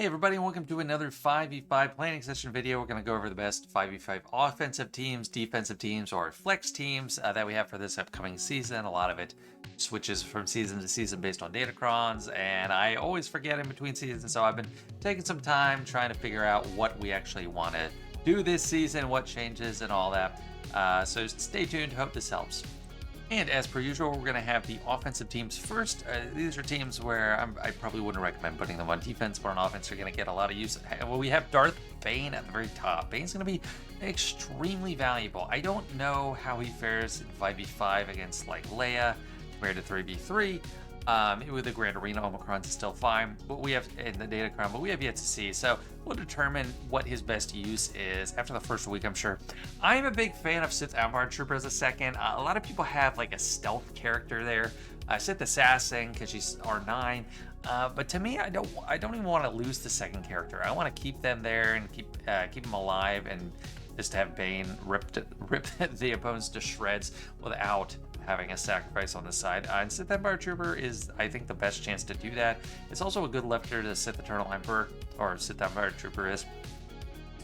Hey everybody, and welcome to another 5v5 planning session video. We're going to go over the best 5v5 offensive teams, defensive teams, or flex teams that we have for this upcoming season. A lot of it switches from season to season based on datacrons, and I always forget in between seasons, so I've been taking some time trying to figure out what we actually want to do this season, what changes, and all that. So stay tuned, hope this helps. And as per usual, we're going to have the offensive teams first. These are teams where I probably wouldn't recommend putting them on defense, but on offense, you're going to get a lot of use. Well, we have Darth Bane at the very top. Bane's going to be extremely valuable. I don't know how he fares in 5v5 against like Leia compared to 3v3. With the Grand Arena, Omicron's is still fine, but we have in the Datacron, but we have yet to see. So we'll determine what his best use is after the first week, I'm sure. I'm a big fan of Sith Empire Trooper as a second. A lot of people have like a stealth character there. Sith Assassin, because she's R9. But to me, I don't even want to lose the second character. I want to keep them there and keep them alive, and just have Bane rip the opponents to shreds without having a sacrifice on the side. And Sith Empire Trooper is, I think, the best chance to do that. It's also a good lifter to Sith Eternal Emperor, or Sith Empire Trooper is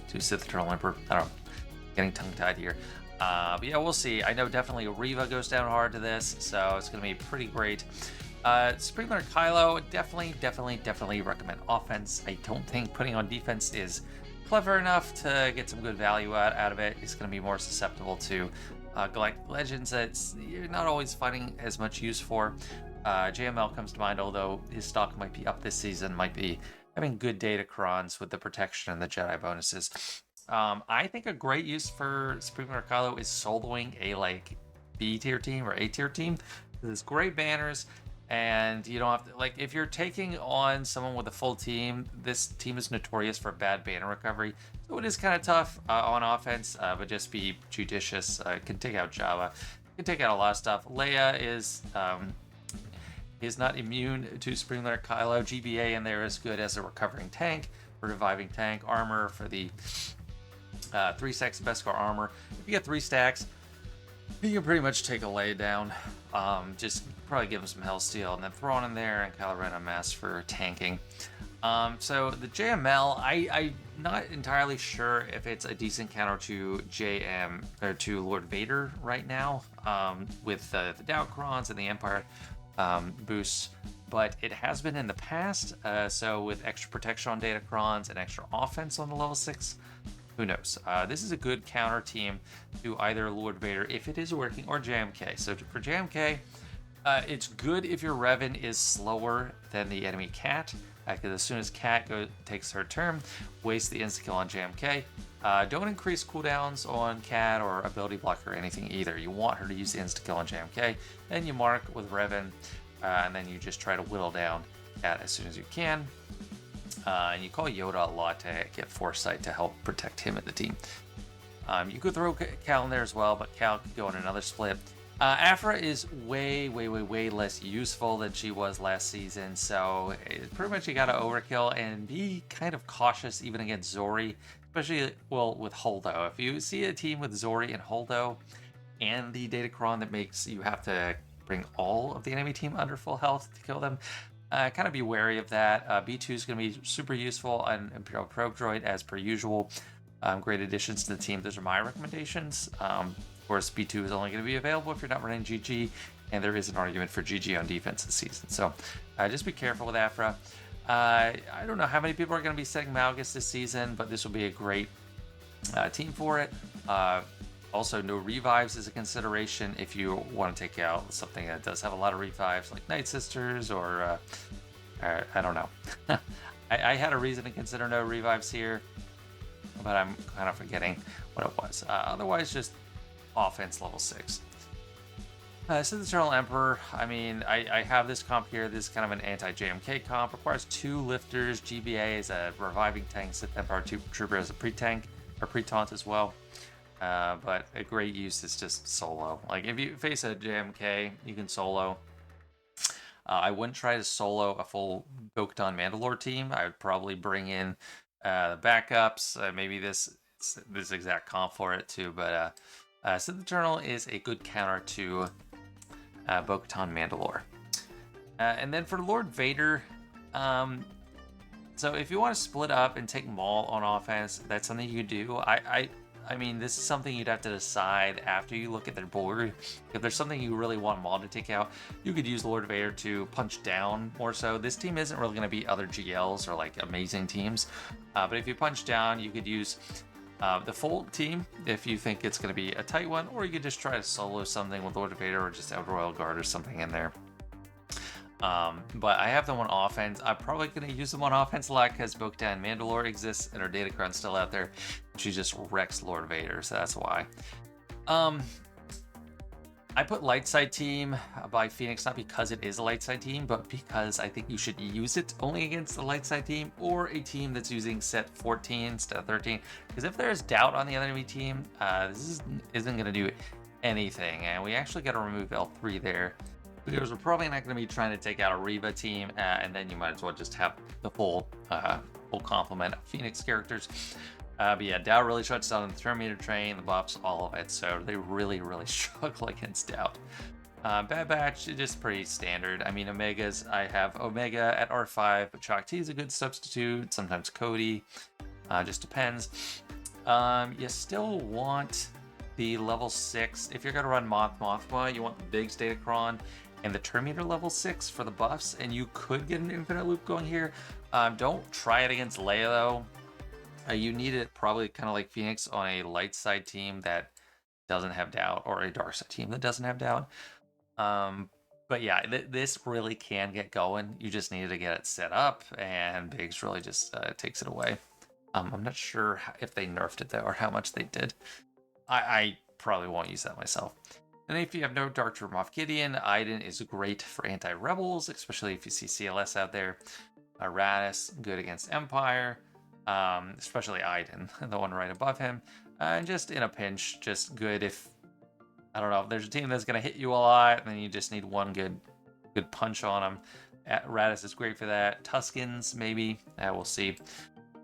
to Sith Eternal Emperor. I don't know, getting tongue-tied here. But yeah, we'll see. I know definitely Reva goes down hard to this, so it's going to be pretty great. Supreme Leader Kylo, definitely recommend offense. I don't think putting on defense is clever enough to get some good value out of it. It's going to be more susceptible to Galactic Legends that you're not always finding as much use for. JML comes to mind, although his stock might be up this season, might be having good datacrons with the protection and the Jedi bonuses. I think a great use for Supreme Leader Kylo is soloing a like B tier team or A tier team. There's great banners, and you don't have to, like, if you're taking on someone with a full team, this team is notorious for bad banner recovery. So it is kind of tough on offense, but just be judicious. Can take out Java, can take out a lot of stuff. Leia is not immune to Supreme Leader Kylo. GBA in there is good as a recovering tank, or reviving tank. Armor for the 3 stacks of Beskar armor. If you get 3 stacks, you can pretty much take a lay down. Just probably give him some Hellsteel and then throw it in there, and Kylo Ren Mass for tanking. So the JML, I'm not entirely sure if it's a decent counter to JM or to Lord Vader right now, with the Doubtcrons and the Empire boosts, but it has been in the past. So with extra protection on Datacrons and extra offense on the level 6. Who knows? This is a good counter team to either Lord Vader if it is working, or JMK. So for JMK, it's good if your Revan is slower than the enemy Cat, because as soon as Cat takes her turn, waste the insta-kill on JMK. Don't increase cooldowns on Cat or ability block or anything either. You want her to use the insta-kill on JMK. Then you mark with Revan, and then you just try to whittle down Cat as soon as you can. And you call Yoda a lot to get Foresight to help protect him and the team. You could throw Cal in there as well, but Cal could go on another split. Aphra is way less useful than she was last season, so pretty much you gotta overkill and be kind of cautious even against Zori, especially, well, with Holdo. If you see a team with Zori and Holdo and the Datacron that makes you have to bring all of the enemy team under full health to kill them, kind of be wary of that. B2 is going to be super useful on Imperial Probe Droid as per usual. Great additions to the team. Those are my recommendations. Of course, B2 is only going to be available if you're not running GG, and there is an argument for GG on defense this season. So just be careful with Aphra. I don't know how many people are going to be setting Malgus this season, but this will be a great team for it. Also, no revives is a consideration if you want to take out something that does have a lot of revives, like Night Sisters, or I don't know. I had a reason to consider no revives here, but I'm kind of forgetting what it was. Otherwise, just offense level 6. Sith Eternal Emperor, I mean, I have this comp here. This is kind of an anti-JMK comp. Requires 2 lifters. GBA is a reviving tank. Sith Empire Trooper as a pre-tank, or pre-taunt as well. But a great use is just solo. Like, if you face a JMK, you can solo. I wouldn't try to solo a full Bo-Katan Mandalore team. I would probably bring in the backups. Maybe this exact comp for it too. But Sith Eternal is a good counter to Bo-Katan Mandalore. And then for Lord Vader, So if you want to split up and take Maul on offense, that's something you do. I mean, this is something you'd have to decide after you look at their board. If there's something you really want Maul to take out, you could use Lord Vader to punch down more so. This team isn't really going to beat other GLs or like amazing teams, but if you punch down, you could use the full team if you think it's going to be a tight one, or you could just try to solo something with Lord Vader or just Outer Royal Guard or something in there. But I have them on offense. I'm probably going to use them on offense a lot because Bo-Katan Mandalore exists and her Datacron's still out there. She just wrecks Lord Vader, so that's why. I put light side team by Phoenix not because it is a light side team, but because I think you should use it only against the light side team or a team that's using set 14 instead of 13. Because if there's doubt on the other enemy team, this isn't going to do anything. And we actually got to remove L3 there, because we're probably not going to be trying to take out a Reva team, and then you might as well just have the full complement of Phoenix characters. But yeah, Doubt really shuts down the Terminator train, the buffs, all of it, so they really struggle against Doubt. Bad Batch is just pretty standard. I mean, Omegas, I have Omega at R5, but Chalk T is a good substitute, sometimes Cody, just depends. You still want the level 6. If you're going to run Mothma, you want the Biggs Datacron and the Terminator level 6 for the buffs, and you could get an infinite loop going here. Don't try it against Leia though. You need it probably kind of like Phoenix on a light side team that doesn't have Doubt, or a dark side team that doesn't have Doubt. But yeah, this really can get going. You just needed to get it set up, and Biggs really just takes it away. I'm not sure if they nerfed it though, or how much they did. I probably won't use that myself. And if you have no Dark Trooper Moff Gideon, Iden is great for anti-rebels, especially if you see CLS out there. Radis, good against Empire, especially Iden, the one right above him. And just in a pinch, just good if, I don't know, if there's a team that's going to hit you a lot, and then you just need one good punch on them. Radis is great for that. Tuskens, maybe. We'll see.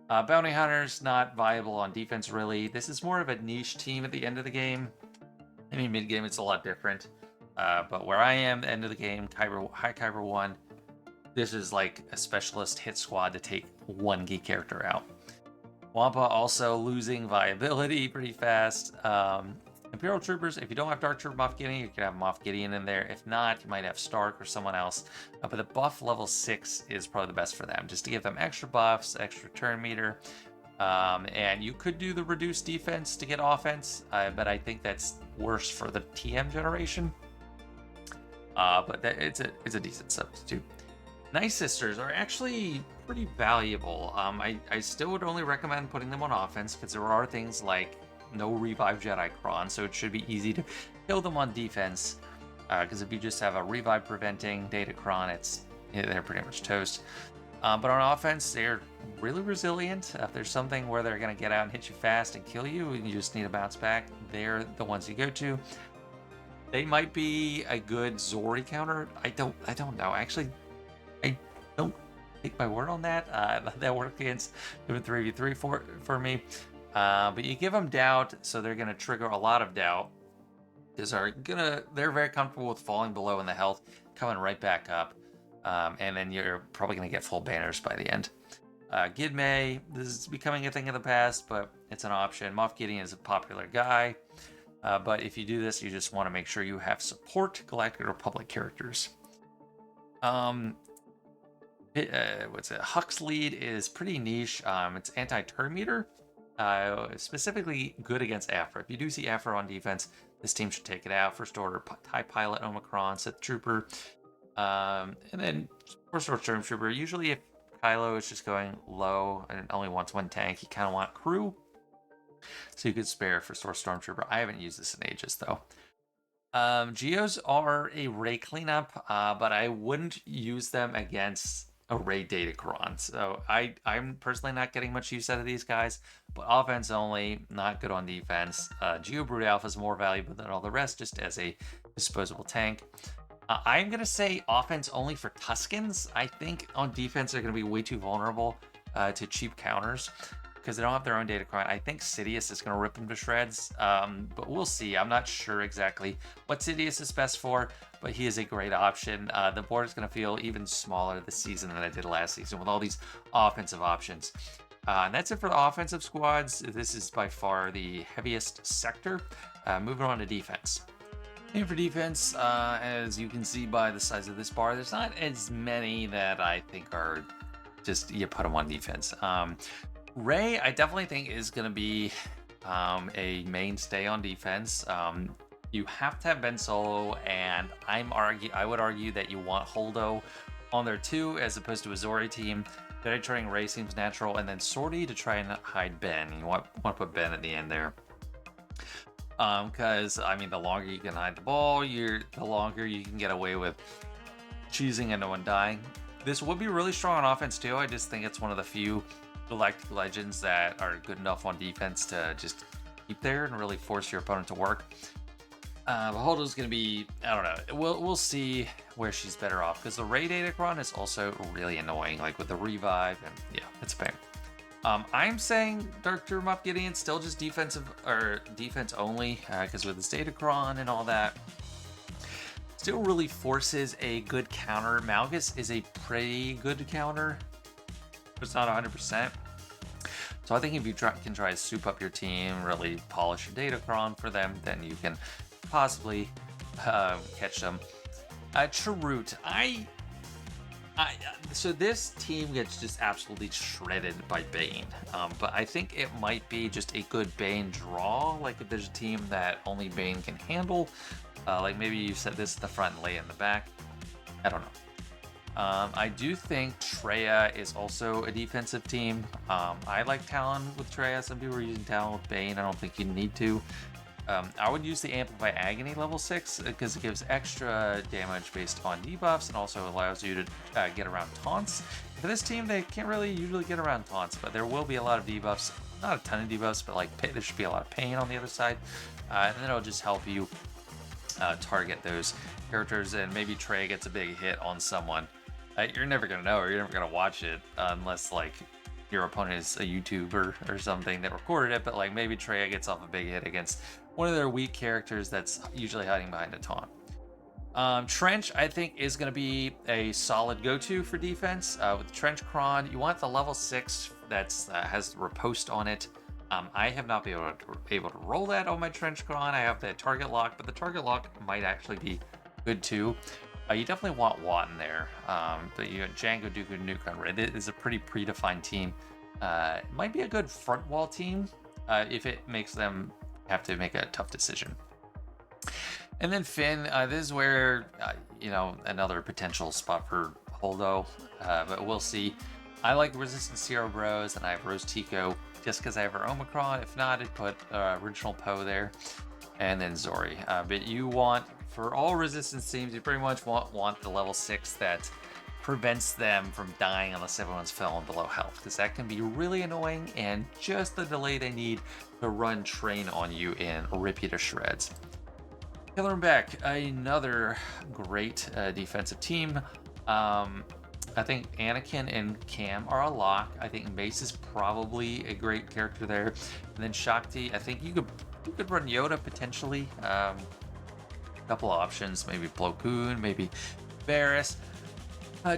Bounty Hunters, not viable on defense, really. This is more of a niche team at the end of the game. I mean, mid-game, it's a lot different. But where I am, end of the game, High Kyber 1, this is like a specialist hit squad to take one geek character out. Wampa also losing viability pretty fast. Imperial Troopers, if you don't have Dark Trooper Moff Gideon, you can have Moff Gideon in there. If not, you might have Stark or someone else. But the buff level 6 is probably the best for them, just to give them extra buffs, extra turn meter. And you could do the reduced defense to get offense, but I think that's worse for the TM generation. But it's a decent substitute. Night Sisters are actually pretty valuable. I still would only recommend putting them on offense, because there are things like no Revive Jedi Cron, so it should be easy to kill them on defense. Because if you just have a Revive preventing Datacron, they're pretty much toast. But on offense, they're really resilient. If there's something where they're going to get out and hit you fast and kill you, and you just need to bounce back, they're the ones you go to. They might be a good Zori counter. I don't know. Actually, I don't take my word on that. That worked against doing 3v3 for me. But you give them Doubt, so they're going to trigger a lot of Doubt. Because they're very comfortable with falling below in the health, coming right back up. And then you're probably going to get full banners by the end. Gidmay, this is becoming a thing of the past, but it's an option. Moff Gideon is a popular guy. But if you do this, you just want to make sure you have support Galactic Republic characters. Hux lead is pretty niche. It's anti-turn meter. Specifically good against Afra. If you do see Afra on defense, this team should take it out. First Order, TIE Pilot, Omicron, Sith Trooper. And then First Order Stormtrooper. Usually if Kylo is just going low and only wants one tank, you kind of want crew. So you could spare First Order Stormtrooper. I haven't used this in ages though. Geos are a Ray cleanup, but I wouldn't use them against a Ray Datacron. So I'm personally not getting much use out of these guys, but offense only, not good on defense. Geo Brood Alpha is more valuable than all the rest, just as a disposable tank. I'm going to say offense only for Tuskens. I think on defense they're going to be way too vulnerable to cheap counters. because they don't have their own datacron. I think Sidious is going to rip them to shreds, but we'll see. I'm not sure exactly what Sidious is best for, but he is a great option. The board is going to feel even smaller this season than I did last season with all these offensive options. And that's it for the offensive squads. This is by far the heaviest sector. Moving on to defense. And for defense, as you can see by the size of this bar, there's not as many that I think are just, you put them on defense. Ray, I definitely think is going to be a mainstay on defense. You have to have Ben Solo, and I would argue that you want Holdo on there too, as opposed to a Zori team. Jedi training Ray seems natural, and then Sortie to try and hide Ben. You want to put Ben at the end there. Because, I mean, the longer you can hide the ball, the longer you can get away with cheesing and no one dying. This would be really strong on offense, too. I just think it's one of the few Galactic Legends that are good enough on defense to just keep there and really force your opponent to work. Holdo's going to be, I don't know, we'll see where she's better off, because the Ray Datacron is also really annoying, like with the revive, and yeah, it's a pain. I'm saying Dark Tour Moff Gideon still just defense only, because with his Datacron and all that, still really forces a good counter. Malgus is a pretty good counter, but it's not 100%. So I think if you can try to soup up your team, really polish your Datacron for them, then you can possibly catch them. Chirrut, so this team gets just absolutely shredded by Bane, but I think it might be just a good Bane draw, like if there's a team that only Bane can handle, like maybe you set this at the front and lay in the back. I don't know. I do think Traya is also a defensive team. I like Talon with Traya. Some people are using Talon with Bane. I don't think you need to. I would use the Amplify Agony level 6 because it gives extra damage based on debuffs and also allows you to get around taunts. For this team, they can't really usually get around taunts, but there will be a lot of debuffs. Not a ton of debuffs, but like there should be a lot of pain on the other side. And then it'll just help you target those characters, and maybe Trey gets a big hit on someone. You're never going to know, or you're never going to watch it unless like your opponent is a YouTuber or something that recorded it, but like maybe Trey gets off a big hit against one of their weak characters that's usually hiding behind a taunt. Trench, I think, is going to be a solid go-to for defense. With Trench Cron, you want the level 6 that's has riposte on it. I have not been able to roll that on my Trench Cron. I have the target lock, but the target lock might actually be good too. You definitely want Watt in there, but you got Django, Dooku, Nuke on Red. It is a pretty predefined team. It might be a good front wall team if it makes them have to make a tough decision. And then Finn, this is where, another potential spot for Holdo, but we'll see. I like Resistance Zero Bros, and I have Rose Tico just because I have her Omicron. If not, I'd put Original Poe there, and then Zori. But you want, for all Resistance teams, you pretty much want the level 6 that prevents them from dying unless everyone's fallen below health, because that can be really annoying and just the delay they need to run train on you and rip you to shreds. Killer and Beck, another great defensive team. I think Anakin and Cam are a lock. I think Mace is probably a great character there. And then Shakti, I think you could run Yoda potentially. A couple options, maybe Plo Koon, maybe Varys.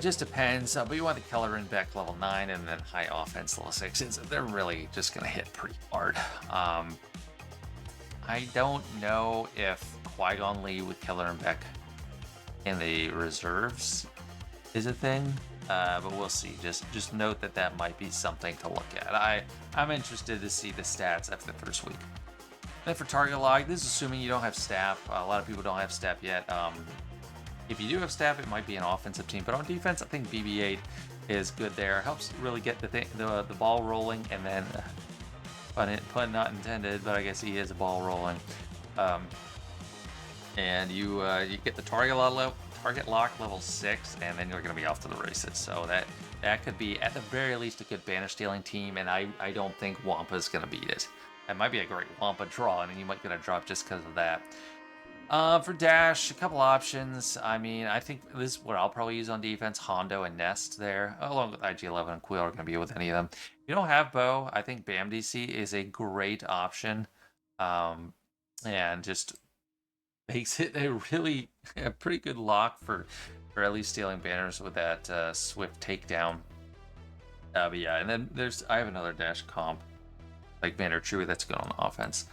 Just depends, but you want the Keller and Beck level 9 and then high offense level 6. They're really just going to hit pretty hard. I don't know if Qui-Gon Lee with Keller and Beck in the reserves is a thing, but we'll see. Just note that might be something to look at. I'm interested to see the stats after the first week. Then for target log, this is assuming you don't have staff. A lot of people don't have staff yet. If you do have staff, it might be an offensive team, but on defense, I think BB-8 is good there. Helps really get the ball rolling, and then pun not intended, but I guess he is a ball rolling. And you get the target lock level 6, and then you're going to be off to the races. So that could be at the very least a good banner stealing team, and I don't think Wampa's going to beat it. That might be a great Wampa draw, and then you might get a drop just because of that. For Dash, a couple options. I mean, I think this is what I'll probably use on defense. Hondo and Nest there, along with IG-11 and Quill are going to be with any of them. If you don't have Bow, I think BAMDC is a great option. And just makes it a pretty good lock for at least stealing banners with that swift takedown. But yeah, and then I have another Dash comp, like Banner Chewy, that's good on offense.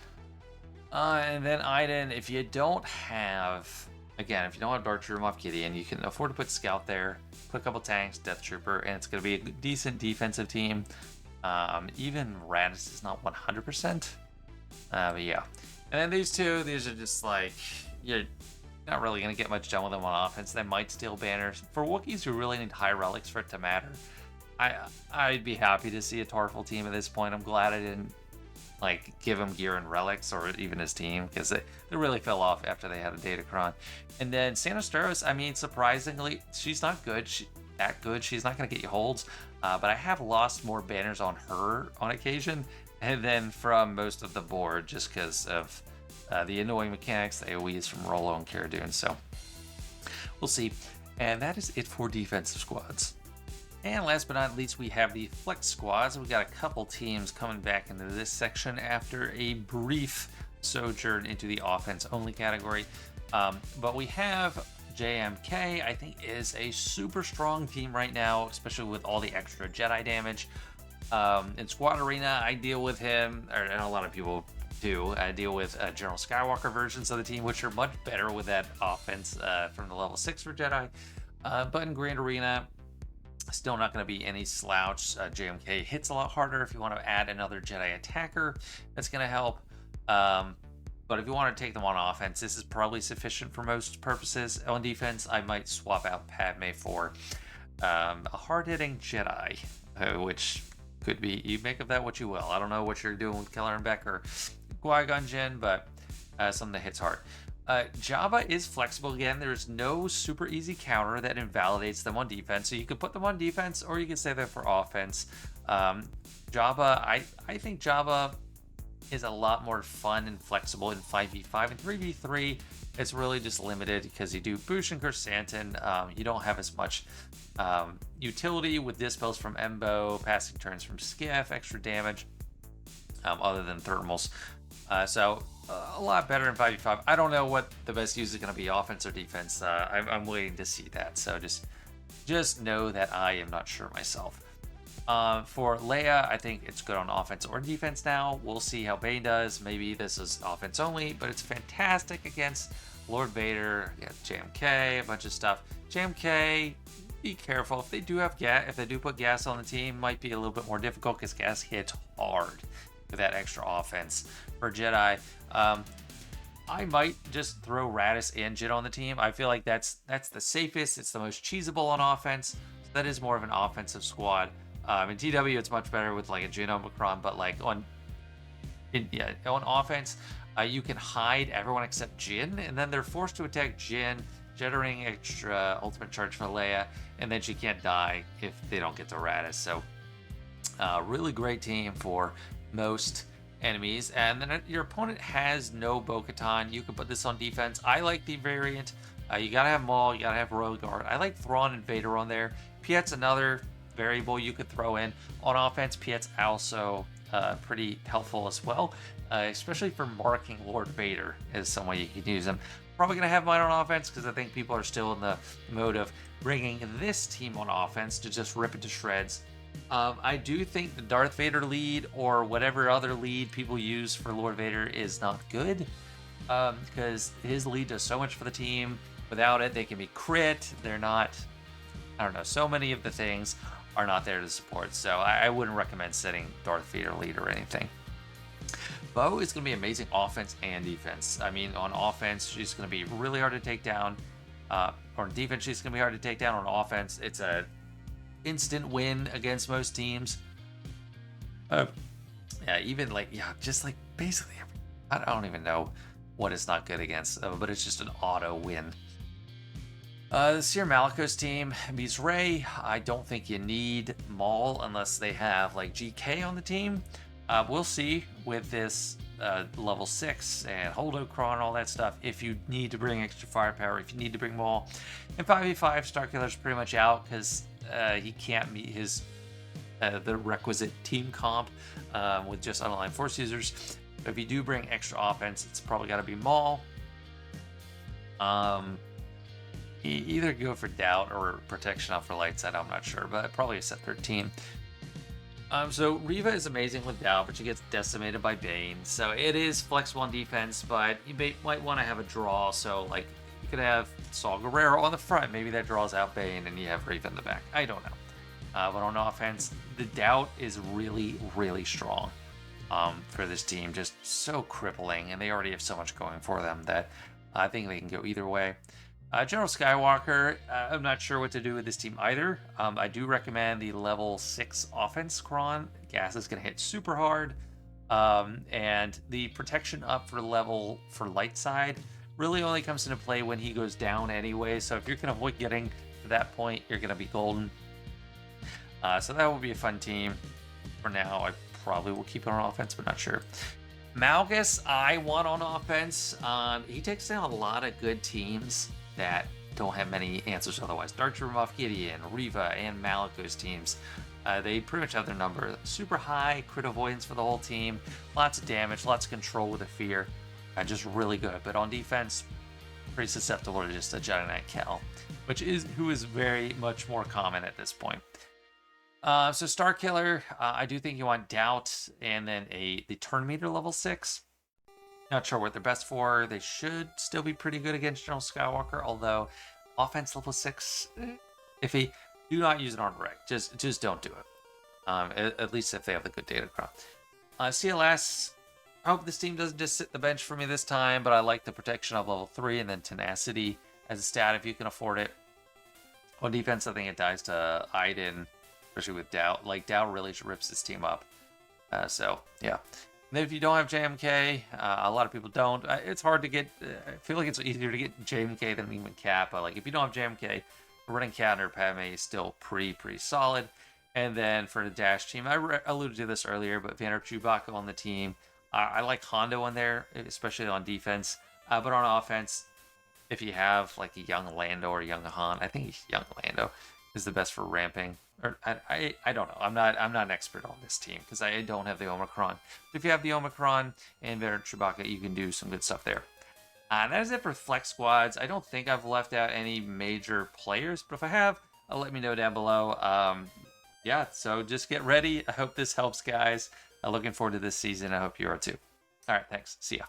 And then Iden, if you don't have Dark Trooper Moff Gideon, you can afford to put Scout there, put a couple tanks, Death Trooper, and it's going to be a decent defensive team. Even Radis is not 100%. But yeah. And then these are just like, you're not really going to get much done with them on offense. They might steal banners. For Wookiees who really need high relics for it to matter, I'd be happy to see a Tarful team at this point. I'm glad I didn't give him gear and relics, or even his team, because they really fell off after they had a Datacron. And then Santosteros, I mean, surprisingly, she's not good. She's not going to get you holds, but I have lost more banners on her on occasion, and then from most of the board, just because of the annoying mechanics, the AoEs from Rolo and Cara Dune. So we'll see. And that is it for defensive squads. And last but not least, we have the flex squads. We got a couple teams coming back into this section after a brief sojourn into the offense only category. But we have JMK, I think, is a super strong team right now, especially with all the extra Jedi damage. In Squad Arena, I deal with him, and a lot of people do. I deal with General Skywalker versions of the team, which are much better with that offense from the level 6 for Jedi. But in Grand Arena, still not going to be any slouch. JMK hits a lot harder. If you want to add another Jedi attacker, that's going to help. But if you want to take them on offense, this is probably sufficient for most purposes. On defense, I might swap out Padme for a hard-hitting Jedi, which could be, you make of that what you will. I don't know what you're doing with Keller and Beck or Qui-Gon Jinn, but something that hits hard. Jabba is flexible again. There's no super easy counter that invalidates them on defense, so you can put them on defense or you can save them for offense. Jabba, I think Jabba is a lot more fun and flexible in 5v5 and 3v3. It's really just limited because you do Boosh and Chrysanthemum. You don't have as much utility with dispels from Embo, passing turns from Skiff, extra damage, other than thermals. So a lot better in 5v5. I don't know what the best use is going to be, offense or defense. I'm waiting to see that. So just know that I am not sure myself. For Leia, I think it's good on offense or defense now. We'll see how Bane does. Maybe this is offense only, but it's fantastic against Lord Vader, JMK, a bunch of stuff. JMK, be careful. If they do have gas, if they do put gas on the team, might be a little bit more difficult because gas hits hard with that extra offense. For Jedi, I might just throw Radis and Jin on the team. I feel like that's the safest. It's the most cheesable on offense. So that is more of an offensive squad. In TW, it's much better with like a Jin Omicron, but like on offense, you can hide everyone except Jin, and then they're forced to attack Jin, generating extra ultimate charge for Leia, and then she can't die if they don't get to Radis. So, really great team for most enemies. And then your opponent has no Bo-Katan. You can put this on defense. I like the variant. You gotta have Maul, you gotta have Royal Guard. I like Thrawn and Vader on there. Piet's another variable you could throw in. On offense, Piet's also pretty helpful as well, especially for marking Lord Vader is some way you can use him. Probably going to have mine on offense because I think people are still in the mode of bringing this team on offense to just rip it to shreds. I do think the Darth Vader lead or whatever other lead people use for Lord Vader is not good because his lead does so much for the team. Without it, they can be crit. They're not, I don't know, so many of the things are not there to support. So I wouldn't recommend setting Darth Vader lead or anything. Bo is going to be amazing offense and defense. I mean, on offense, she's going to be really hard to take down. Or on defense, she's going to be hard to take down. On offense, it's a instant win against most teams. Just like basically, I don't even know what it's not good against, but it's just an auto win. The Seer Malicos team beats Rey. I don't think you need Maul unless they have like GK on the team. We'll see with this level 6 and Holdocron and all that stuff if you need to bring extra firepower, if you need to bring Maul. In 5v5, Starkiller's pretty much out because he can't meet his the requisite team comp with just unaligned force users. But if you do bring extra offense, it's probably got to be Maul. Either go for Doubt or Protection off for Light Side, I'm not sure, but probably a set 13. So Reva is amazing with Doubt, but she gets decimated by Bane. So it is flexible on defense, but you might want to have a draw. So like you could have Saul Guerrero on the front, maybe that draws out Bane, and you have Reva in the back. I don't know. But on offense, the Doubt is really, really strong for this team. Just so crippling, and they already have so much going for them that I think they can go either way. General Skywalker, I'm not sure what to do with this team either. I do recommend the level 6 offense Kron. Gas is going to hit super hard. And the protection up for light side really only comes into play when he goes down anyway. So if you're going to avoid getting to that point, you're going to be golden. So that will be a fun team. For now, I probably will keep it on offense, but not sure. Malgus, I want on offense. He takes down a lot of good teams that don't have many answers otherwise. Darktrooper Moff Gideon, Reva, and Maliku's teams. They pretty much have their number. Super high crit avoidance for the whole team. Lots of damage, lots of control with a fear. Just really good. But on defense, pretty susceptible to just a Jedi Knight Cal, who is very much more common at this point. So Starkiller, I do think you want Doubt and then the turn meter level 6. Not sure what they're best for. They should still be pretty good against General Skywalker, although offense level 6, iffy. Do not use an armor wreck. Just don't do it. At least if they have the good data crop. CLS, I hope this team doesn't just sit the bench for me this time, but I like the protection of level 3 and then tenacity as a stat if you can afford it. On defense, I think it dies to Iden, especially with Doubt. Like, Doubt really rips this team up. So, yeah. And then if you don't have JMK, a lot of people don't. It's hard to get. I feel like it's easier to get JMK than even Cap. Like if you don't have JMK, running Cat or Padme is still pretty solid. And then for the Dash team, I alluded to this earlier, but Vander Chewbacca on the team. I like Hondo in there, especially on defense. But on offense, if you have like a young Lando or a young Han, I think young Lando is the best for ramping. Or I don't know. I'm not an expert on this team because I don't have the Omicron. But if you have the Omicron and Vader Chewbacca, you can do some good stuff there. That is it for Flex Squads. I don't think I've left out any major players, but if I have, let me know down below. Yeah, so just get ready. I hope this helps, guys. Looking forward to this season. I hope you are too. All right, thanks. See ya.